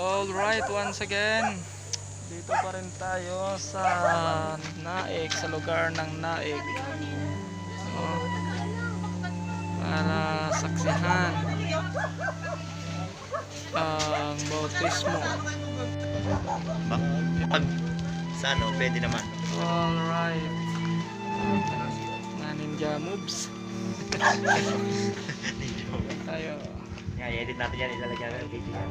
Alright, once again, dito pa rin tayo sa Naik, sa lugar ng Naik. Oh, para saksihan ang bautismo. Pag sa ano, pwede naman. Alright, mga ninja moves. Tayo. Nga, i-edit natin yan, ilalagyan natin video yan.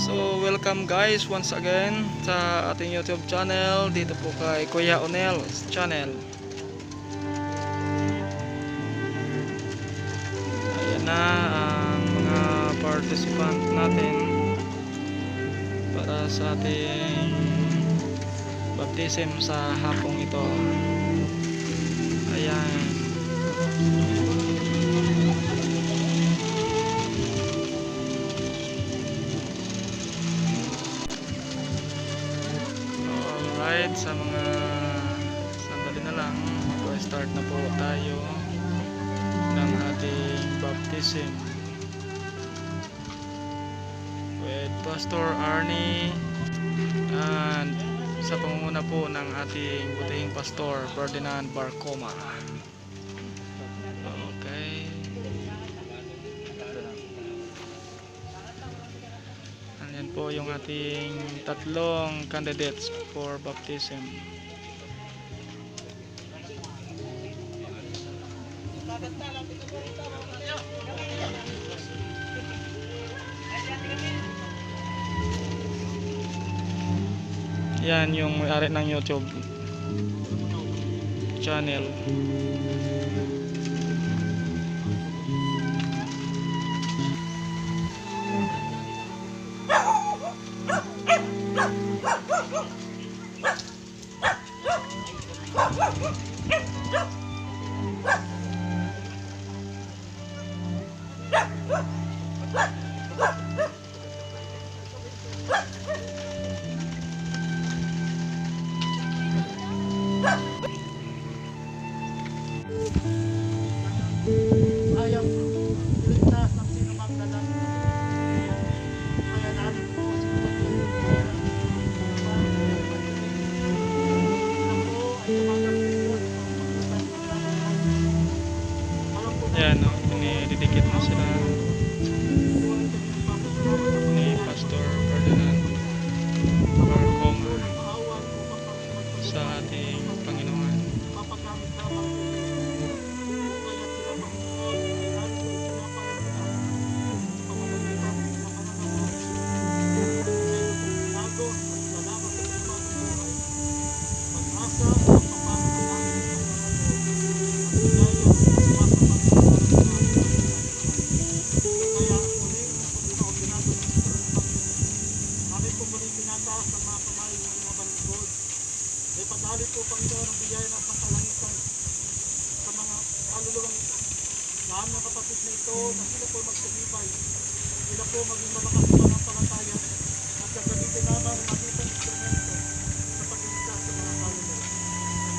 So welcome guys once again sa ating YouTube channel, dito po kay Kuya Onel's channel. Ayan na ang mga participant natin para sa ating baptism sa hapong ito. Ayan. Alright, sa mga sandali na lang, start na po tayo ng ating baptism with Pastor Arnie and sa pangunguna po ng ating butihing Pastor Ferdinand Barcoma. Okay. Ayan po yung ating tatlong candidates for baptism. Yan yung may-ari ng YouTube channel. Ayaw iligtas ng sinumang lalaki. Kaya natin po sa pagkakas. Ako ay tumatanggap po. Yan, no? Dinidikit mo sila ni Pastor Ferdinand Barcoma sa ating Panginoon. Papagamit naman kaya sila Panginoon lalo po pinapalagyan sa pamamagitan ng pananaw bago at salamat sa mga buhay pag-asa at pagpapalagyan at biyaya sa kaya muling ako ginagawa kami po muling tinataas ang mga kamay ng mga balingkod. May paghalit po Panginoon ang biyaya ng pangkalangitan sa mga kaluluwang lahat ng kapatid na ito na sila po magsumibay. Sila po maging malakas sa pananampalataya at gagamitin naman ang magitang instrumento sa pag-iligtas sa mga kaluluwa.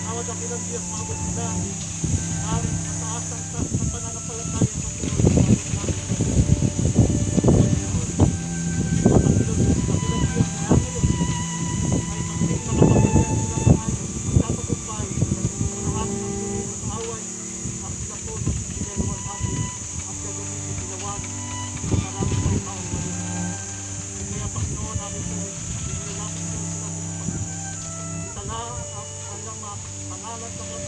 Nawad ang ilang Diyos maabot sila ang mataas ang taas ng pananampalataya sa Panginoon. Pangalan ng